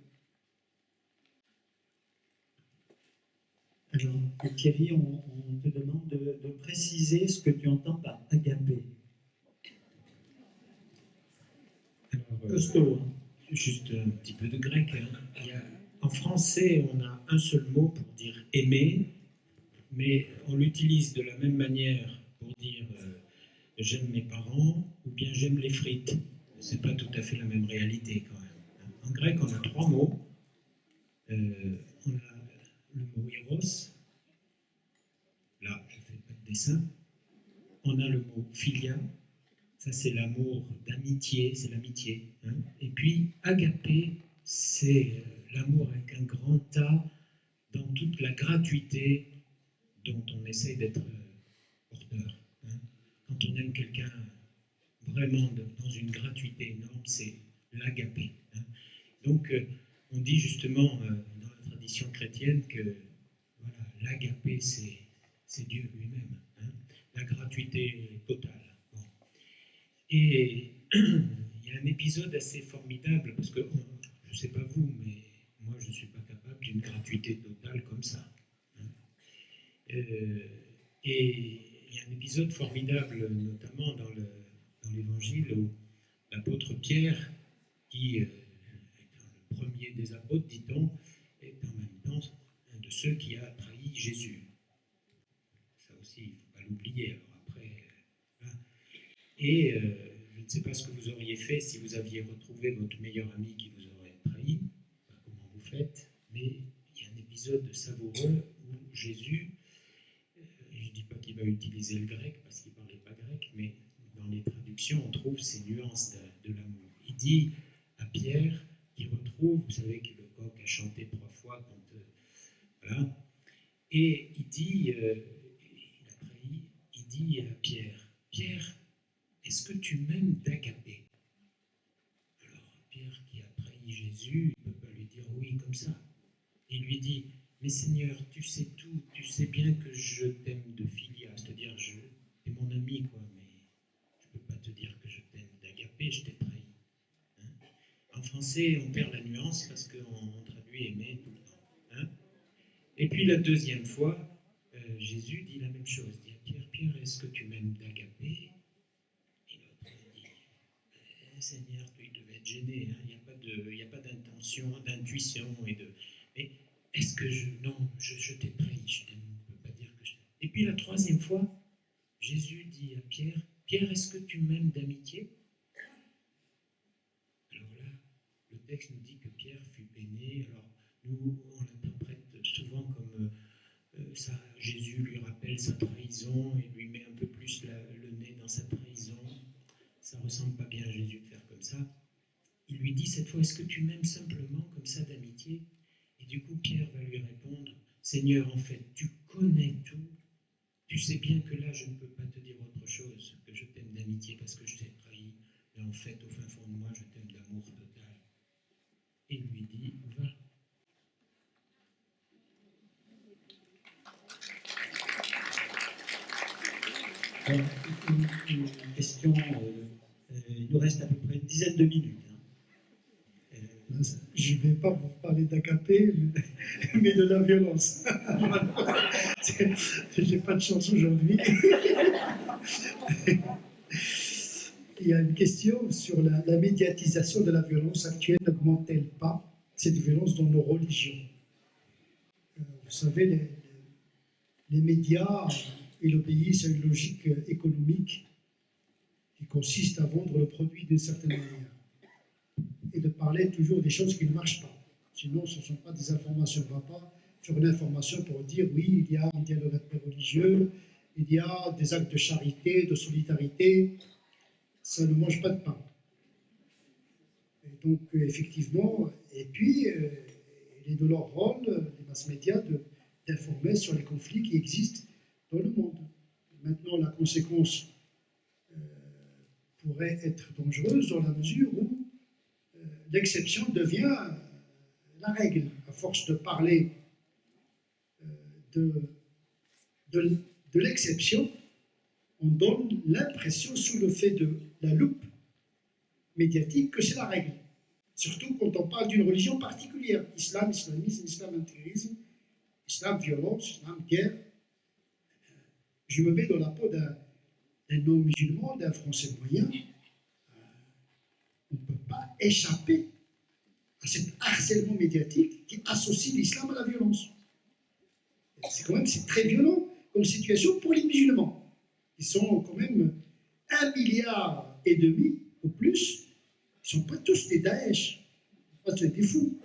Alors, Thierry, on te demande de préciser ce que tu entends par agapé. Alors, Costaud. juste un petit peu de grec. Hein. En français, on a un seul mot pour dire aimer, mais on l'utilise de la même manière pour dire j'aime mes parents ou bien j'aime les frites. C'est pas tout à fait la même réalité quand même. En grec, on a trois mots. On a le mot eros. Là, je ne fais pas de dessin. On a le mot philia. Ça, c'est l'amour d'amitié, c'est l'amitié. Hein. Et puis, agapé, c'est l'amour avec un grand A dans toute la gratuité dont on essaye d'être porteur. Hein. Quand on aime quelqu'un vraiment dans une gratuité énorme, c'est l'agapé. Hein. Donc, on dit justement dans la tradition chrétienne que voilà, l'agapé, c'est Dieu lui-même. Hein. La gratuité totale. Bon. Et il y a un épisode assez formidable, parce que je ne sais pas vous, mais moi je ne suis pas capable d'une gratuité totale comme ça. Hein. Et il y a un épisode formidable, notamment dans l'Évangile, où l'apôtre Pierre, qui est le premier des apôtres, dit-on, est en même temps un de ceux qui a trahi Jésus. Ça aussi, il ne faut pas l'oublier. Alors après, hein. Et je ne sais pas ce que vous auriez fait si vous aviez retrouvé votre meilleur ami qui vous aurait trahi, pas comment vous faites, mais il y a un épisode savoureux où Jésus, je ne dis pas qu'il va utiliser le grec parce qu'il ne parlait pas grec, mais dans les traductions, on trouve ces nuances de l'amour. Il dit à Pierre, qui retrouve, vous savez que le coq a chanté 3 fois quand... voilà. Et il dit, il a trahi, il dit à Pierre, Pierre, est-ce que tu m'aimes d'agapé? Alors Pierre, qui a trahi Jésus, il ne peut pas lui dire oui comme ça. Il lui dit, mais Seigneur, tu sais tout, tu sais bien que je t'aime de philia, c'est-à-dire t'es mon ami, quoi, mais je ne peux pas te dire que je t'aime d'agapé, je t'ai trahi. Hein? En français, on perd la nuance parce qu'on traduit aimer tout le temps. Hein? Et puis la deuxième fois, Jésus dit la même chose, dit à Pierre, Pierre, est-ce que tu m'aimes d'agapé? Et l'autre dit, Seigneur, il devait être gêné, hein? Il n'y a pas d'intention, d'intuition et de... Mais est-ce que non, je t'ai trahi, je ne peux pas dire que je t'ai... Et puis la troisième fois, Jésus dit à Pierre, Pierre, est-ce que tu m'aimes d'amitié? Alors là, le texte nous dit que Pierre fut peiné. Alors nous, on l'interprète souvent comme ça, Jésus lui rappelle sa trahison et lui met un peu plus le nez dans sa trahison. Ça ne ressemble pas bien à Jésus de faire comme ça. Il lui dit cette fois, est-ce que tu m'aimes simplement comme ça d'amitié? Et du coup, Pierre va lui répondre, Seigneur, en fait, tu connais tout. Tu sais bien que là, je ne peux pas te dire autre chose que je t'aime d'amitié parce que je t'ai trahi. Mais en fait, au fin fond de moi, je t'aime d'amour total. Et il lui dit, va. Une question, il nous reste à peu près une dizaine de minutes. Je ne vais pas vous parler d'agapé, mais de la violence. Je n'ai pas de chance aujourd'hui. Il y a une question sur la médiatisation de la violence actuelle. N'augmente-t-elle pas cette violence dans nos religions? Vous savez, les médias, ils obéissent à une logique économique qui consiste à vendre le produit d'une certaine manière et de parler toujours des choses qui ne marchent pas. Sinon, ce ne sont pas des informations. On ne va pas faire une information pour dire oui, il y a un dialogue interreligieux, il y a des actes de charité, de solidarité. Ça ne mange pas de pain. Et donc, effectivement, et puis, il est de leur rôle, les mass médias, d'informer sur les conflits qui existent dans le monde. Maintenant, la conséquence pourrait être dangereuse dans la mesure où l'exception devient la règle. À force de parler de l'exception, on donne l'impression, sous le fait de la loupe médiatique, que c'est la règle. Surtout quand on parle d'une religion particulière. Islam, islamisme, islam intégrisme, islam violence, islam guerre. Je me mets dans la peau d'un non-musulman, d'un Français moyen. On ne peut pas échapper à cet harcèlement médiatique qui associe l'islam à la violence. C'est très violent comme situation pour les musulmans. Ils sont quand même 1,5 milliard ou plus. Ils ne sont pas tous des Daesh, pas tous des fous.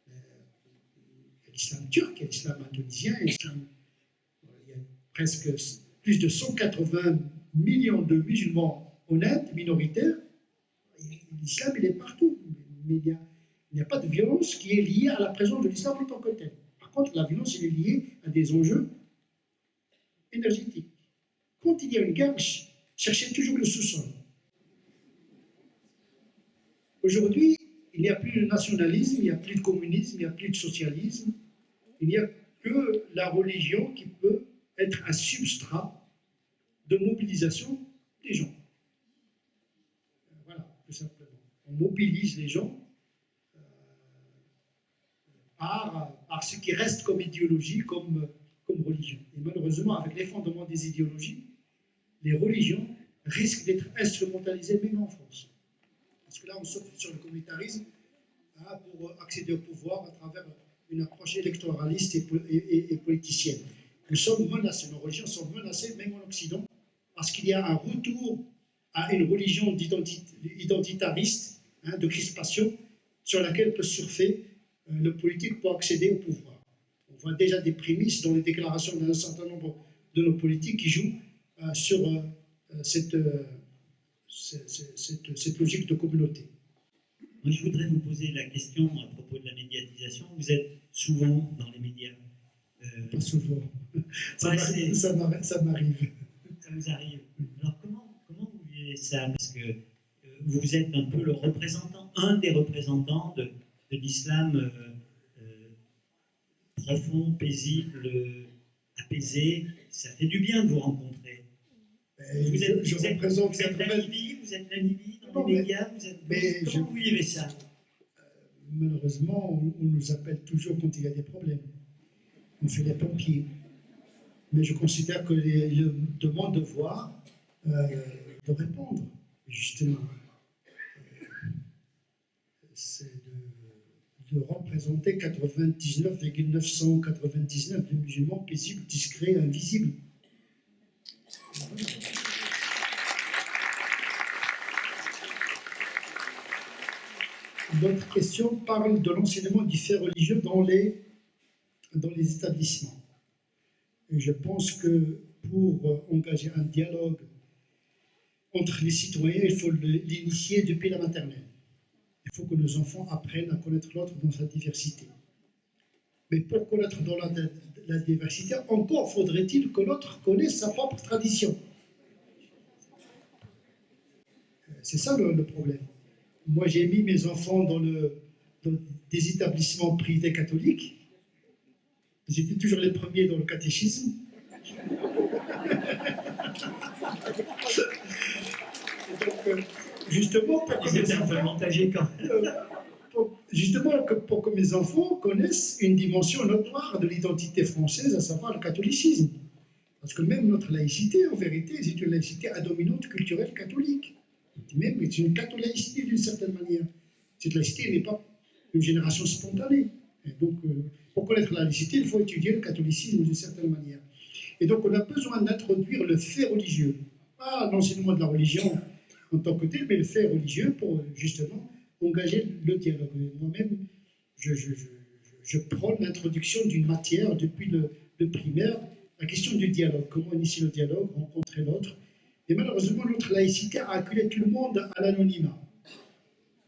Il y a l'islam turc, il y a l'islam indonésien, il y a presque plus de 180 millions de musulmans honnêtes, minoritaires. L'islam, il est partout. Mais il n'y a pas de violence qui est liée à la présence de l'islam en tant que tel. Par contre, la violence, elle est liée à des enjeux énergétiques. Quand il y a une guerre, cherchez toujours le sous-sol. Aujourd'hui, il n'y a plus de nationalisme, il n'y a plus de communisme, il n'y a plus de socialisme. Il n'y a que la religion qui peut être un substrat de mobilisation des gens. Voilà, tout simplement. On mobilise les gens par ce qui reste comme idéologie, comme religion. Et malheureusement, avec l'effondrement des idéologies, les religions risquent d'être instrumentalisées même en France. Parce que là, on sort sur le communautarisme pour accéder au pouvoir à travers une approche électoraliste et politicienne. Nous sommes menacés, nos religions sont menacées, même en Occident, parce qu'il y a un retour à une religion identitariste, de crispation, sur laquelle peut surfer le politique pour accéder au pouvoir. On voit déjà des prémices dans les déclarations d'un certain nombre de nos politiques qui jouent sur cette logique de communauté. Moi, je voudrais vous poser la question à propos de la médiatisation. Vous êtes souvent dans les médias Pas souvent. Ça m'arrive. vous arrive. Alors comment vous vivez ça? Parce que vous êtes un peu le représentant, un des représentants de l'islam profond, paisible, apaisé. Ça fait du bien de vous rencontrer. Vous êtes la Libye, vous êtes la Libye dans les médias, comment vous vivez ça? Malheureusement, on nous appelle toujours quand il y a des problèmes. On fait les pompiers. Mais je considère que le mon devoir de répondre, justement. C'est de représenter 99,999 de musulmans paisibles, discrets, invisibles. Notre question parle de l'enseignement du fait religieux dans les établissements. Et je pense que pour engager un dialogue entre les citoyens, il faut l'initier depuis la maternelle. Il faut que nos enfants apprennent à connaître l'autre dans sa diversité. Mais pour connaître dans la diversité, encore faudrait-il que l'autre connaisse sa propre tradition. C'est ça le problème. Moi, j'ai mis mes enfants dans des établissements privés catholiques. Ils étaient toujours les premiers dans le catéchisme. Donc, justement, pour que mes enfants connaissent une dimension notoire de l'identité française, à savoir le catholicisme. Parce que même notre laïcité, en vérité, c'est une laïcité à dominante culturelle catholique. Même c'est une catho-laïcité d'une certaine manière. Cette laïcité n'est pas une génération spontanée. Et donc, pour connaître la laïcité, il faut étudier le catholicisme d'une certaine manière. Et donc, on a besoin d'introduire le fait religieux, pas l'enseignement de la religion en tant que tel, mais le fait religieux pour justement engager le dialogue. Moi-même, je prône l'introduction d'une matière depuis le primaire, la question du dialogue, comment initier le dialogue, rencontrer l'autre. Et malheureusement, notre laïcité a acculé tout le monde à l'anonymat.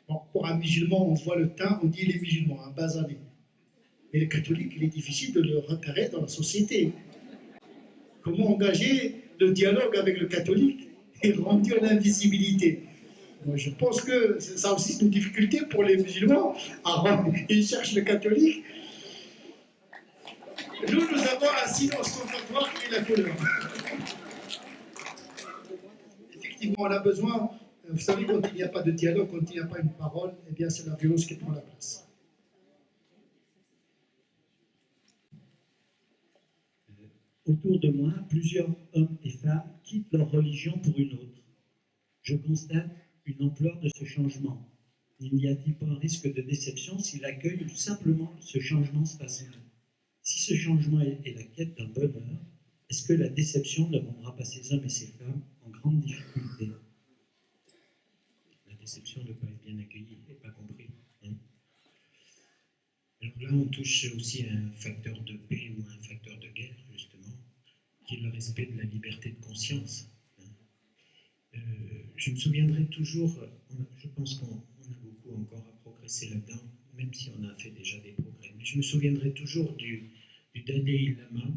Bon, pour un musulman, on voit le teint, on dit il est musulman, un basané. Mais le catholique, il est difficile de le repérer dans la société. Comment engager le dialogue avec le catholique et rendre l'invisibilité? Moi, je pense que ça aussi c'est une difficulté pour les musulmans. Ils cherchent le catholique. Nous avons un silence contradictoire qui est la couleur. Effectivement, on a besoin, vous savez, quand il n'y a pas de dialogue, quand il n'y a pas une parole, eh bien c'est la violence qui prend la place. Autour de moi, plusieurs hommes et femmes quittent leur religion pour une autre. Je constate une ampleur de ce changement. N'y a-t-il pas un risque de déception si l'accueil ou simplement ce changement se passe mal? Si ce changement est la quête d'un bonheur, est-ce que la déception ne rendra pas ces hommes et ces femmes en grande difficulté? La déception de ne pas être bien accueilli et pas compris. Alors là, on touche aussi à un facteur de paix ou un facteur de guerre, justement, qui est le respect de la liberté de conscience. Je me souviendrai toujours, je pense qu'on a beaucoup encore à progresser là-dedans, même si on a fait déjà des progrès, mais je me souviendrai toujours du Dalai Lama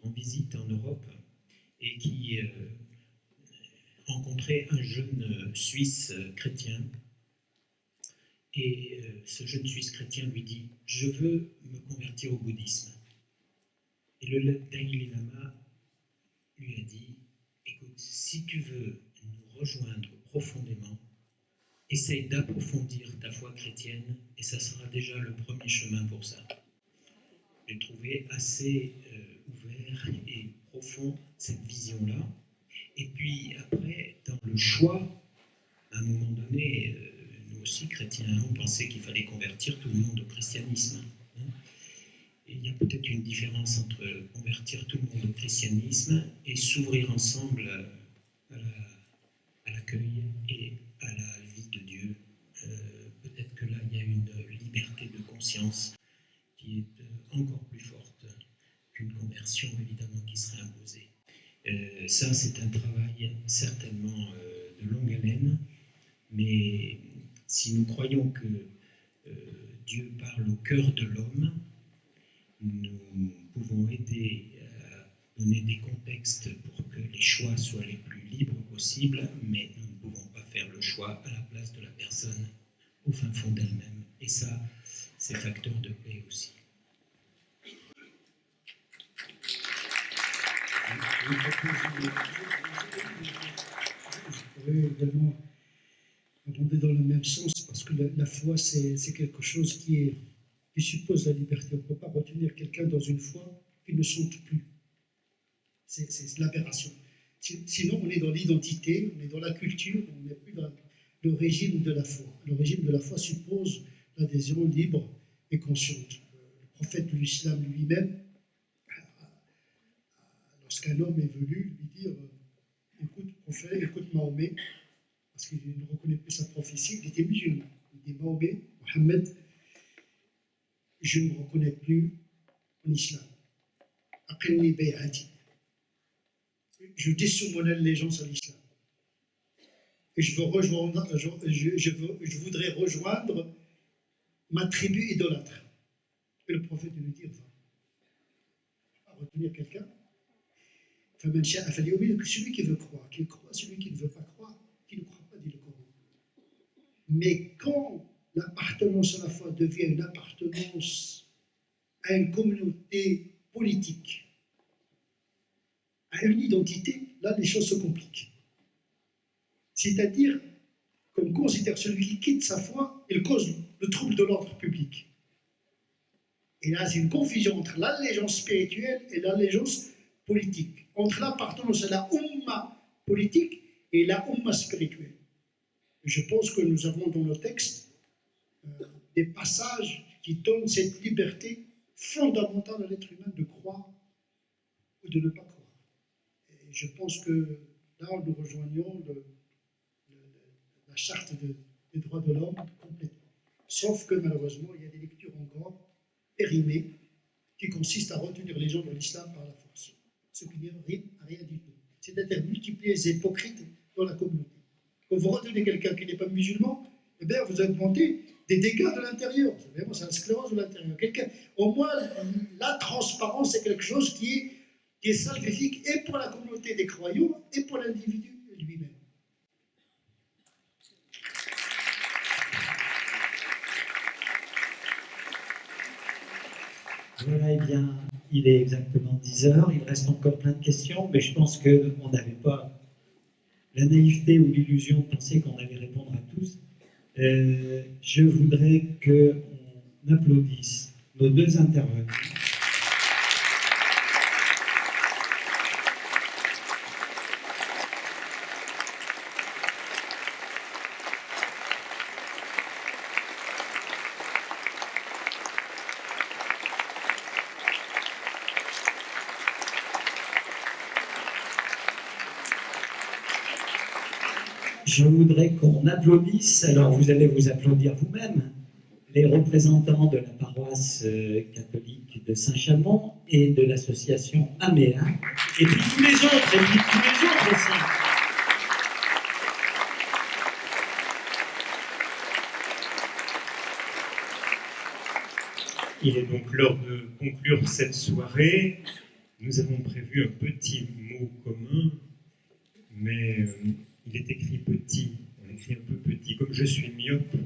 en visite en Europe et qui rencontrait un jeune Suisse chrétien. Et ce jeune Suisse chrétien lui dit « Je veux me convertir au bouddhisme ». Et le Dalai Lama lui a dit « Écoute, si tu veux nous rejoindre profondément, essaye d'approfondir ta foi chrétienne et ça sera déjà le premier chemin pour ça. » J'ai trouvé assez ouvert et profond cette vision-là. Et puis après, dans le choix, à un moment donné, nous aussi chrétiens, on pensait qu'il fallait convertir tout le monde au christianisme. Et il y a peut-être une différence entre convertir tout le monde au christianisme et s'ouvrir ensemble à l'accueil et à la vie de Dieu. Peut-être que là, il y a une liberté de conscience qui est encore plus forte qu'une conversion, évidemment, qui serait imposée. Ça, c'est un travail certainement de longue haleine, mais si nous croyons que Dieu parle au cœur de l'homme, nous pouvons aider donner des contextes pour que les choix soient les plus libres possibles, mais nous ne pouvons pas faire le choix à la place de la personne au fin fond d'elle-même. Et ça, c'est facteur de paix aussi. Je pourrais également abonder dans le même sens, parce que la foi, c'est quelque chose qui suppose la liberté. On ne peut pas retenir quelqu'un dans une foi qui ne sente plus. C'est l'aberration. Sinon, on est dans l'identité, on est dans la culture, on n'est plus dans le régime de la foi. Le régime de la foi suppose l'adhésion libre et consciente. Le prophète de l'islam lui-même, lorsqu'un homme est venu lui dire « Écoute, prophète, écoute Mahomet », parce qu'il ne reconnaît plus sa prophétie, il était musulman. Il dit « Mahomet, Mohammed, je ne me reconnais plus en islam. Aqilni bay'ati. Je déçois mon allégeance à l'islam. Et je voudrais rejoindre ma tribu idolâtre. » Et le prophète lui dit « Va. À retenir quelqu'un. Celui qui veut croire, qu'il croit, celui qui ne veut pas croire, qui ne croit pas, dit le Coran. Mais quand l'appartenance à la foi devient une appartenance à une communauté politique, à une identité, là les choses se compliquent. C'est-à-dire qu'on considère celui qui quitte sa foi, il cause le trouble de l'ordre public. Et là, c'est une confusion entre l'allégeance spirituelle et l'allégeance politique, entre l'appartenance à la Ummah politique et la Ummah spirituelle. Je pense que nous avons dans nos textes des passages qui donnent cette liberté fondamentale à l'être humain de croire ou de ne pas croire. Et je pense que là, nous rejoignons la charte des droits de l'homme complètement. Sauf que malheureusement, il y a des lectures encore périmées qui consistent à retenir les gens de l'islam par la force, ce qui n'est rien du tout. C'est-à-dire multiplier les hypocrites dans la communauté. Quand vous retenez quelqu'un qui n'est pas musulman, eh bien, vous augmentez des dégâts de l'intérieur. C'est la sclérose de l'intérieur. Au moins, la transparence, c'est quelque chose qui est salvifique et pour la communauté des croyants et pour l'individu lui-même. Voilà, eh bien, il est exactement 10 heures. Il reste encore plein de questions, mais je pense qu'on n'avait pas la naïveté ou l'illusion de penser qu'on allait répondre à tous. Je voudrais qu'on applaudisse nos deux intervenants. Je voudrais qu'on applaudisse, alors vous allez vous applaudir vous-même, les représentants de la paroisse catholique de Saint-Chamond et de l'association Améa, et puis tous les autres aussi. Il est donc l'heure de conclure cette soirée. Nous avons prévu un petit mot commun, mais il est écrit petit, on écrit un peu petit. Comme je suis myope,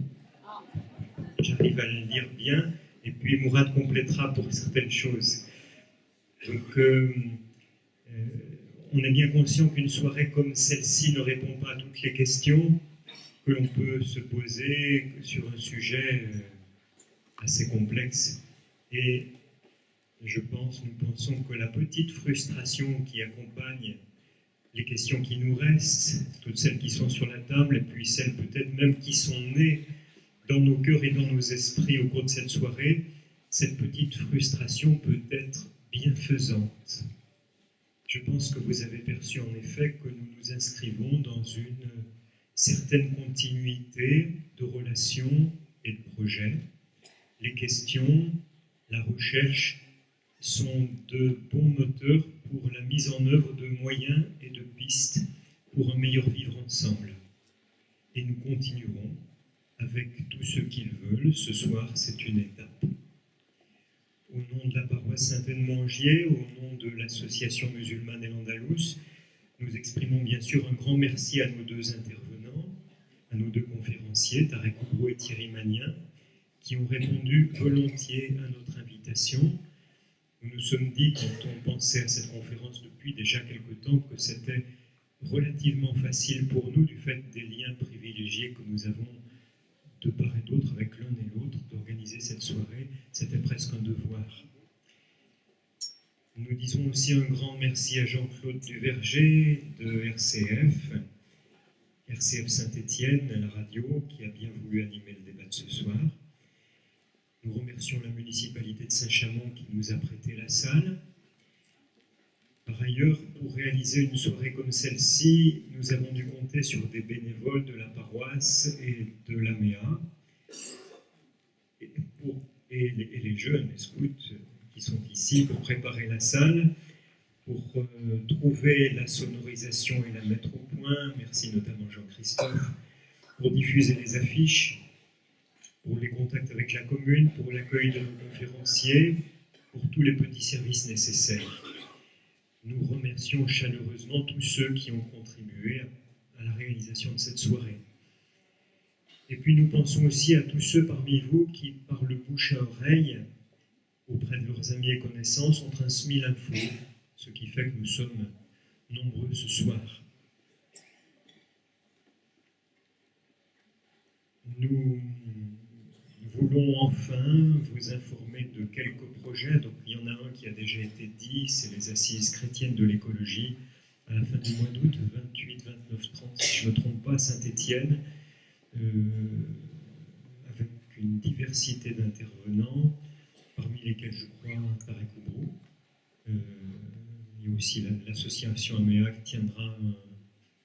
j'arrive à le lire bien, et puis Mourad complétera pour certaines choses. Donc, on est bien conscient qu'une soirée comme celle-ci ne répond pas à toutes les questions que l'on peut se poser sur un sujet assez complexe. Et nous pensons que la petite frustration qui accompagne les questions qui nous restent, toutes celles qui sont sur la table, et puis celles peut-être même qui sont nées dans nos cœurs et dans nos esprits au cours de cette soirée, cette petite frustration peut être bienfaisante. Je pense que vous avez perçu en effet que nous nous inscrivons dans une certaine continuité de relations et de projets. Les questions, la recherche sont de bons moteurs pour la mise en œuvre de moyens et de pistes pour un meilleur vivre ensemble. Et nous continuerons avec tous ceux qu'ils veulent. Ce soir, c'est une étape. Au nom de la paroisse Saint-Edmond-Gier, au nom de l'association musulmane El Andalous, nous exprimons bien sûr un grand merci à nos deux intervenants, à nos deux conférenciers, Tarek Oubrou et Thierry Magnin, qui ont répondu volontiers à notre invitation. Nous nous sommes dit, quand on pensait à cette conférence depuis déjà quelque temps, que c'était relativement facile pour nous, du fait des liens privilégiés que nous avons de part et d'autre avec l'un et l'autre, d'organiser cette soirée. C'était presque un devoir. Nous disons aussi un grand merci à Jean-Claude Duverger de RCF Saint-Étienne, la radio, qui a bien voulu animer le débat de ce soir. Nous remercions la municipalité de Saint-Chamond qui nous a prêté la salle. Par ailleurs, pour réaliser une soirée comme celle-ci, nous avons dû compter sur des bénévoles de la paroisse et de l'AMEA, et les jeunes, les scouts qui sont ici pour préparer la salle, pour trouver la sonorisation et la mettre au point. Merci notamment Jean-Christophe, pour diffuser les affiches, pour les contacts avec la commune, pour l'accueil de nos conférenciers, pour tous les petits services nécessaires. Nous remercions chaleureusement tous ceux qui ont contribué à la réalisation de cette soirée. Et puis nous pensons aussi à tous ceux parmi vous qui, par le bouche à oreille, auprès de leurs amis et connaissances, ont transmis l'info, ce qui fait que nous sommes nombreux ce soir. Nous voulons enfin vous informer de quelques projets. Donc, il y en a un qui a déjà été dit, c'est les Assises chrétiennes de l'écologie, à la fin du mois d'août, 28, 29, 30, si je ne me trompe pas, à Saint-Étienne, avec une diversité d'intervenants, parmi lesquels, je crois, Tarek Oubrou. Il y a aussi l'association AMEA qui tiendra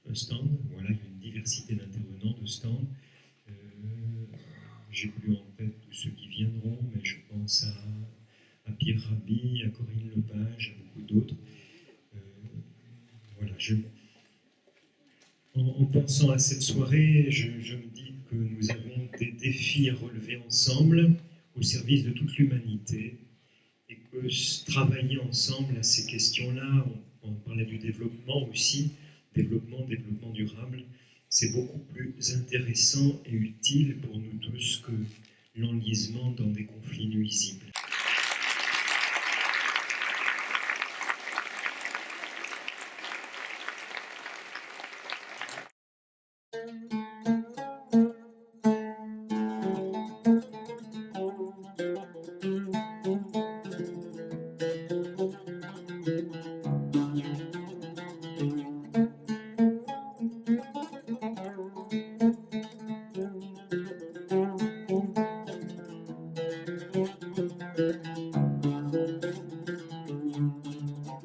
un stand. Voilà, il y a une diversité d'intervenants, de stands. J'ai plus en tête tous ceux qui viendront, mais je pense à Pierre Rabhi, à Corinne Lepage, à beaucoup d'autres. Voilà, en pensant à cette soirée, je me dis que nous avons des défis à relever ensemble au service de toute l'humanité et que travailler ensemble à ces questions-là, on parlait du développement aussi, développement durable, c'est beaucoup plus intéressant et utile pour nous tous que l'enlisement dans des conflits nuisibles.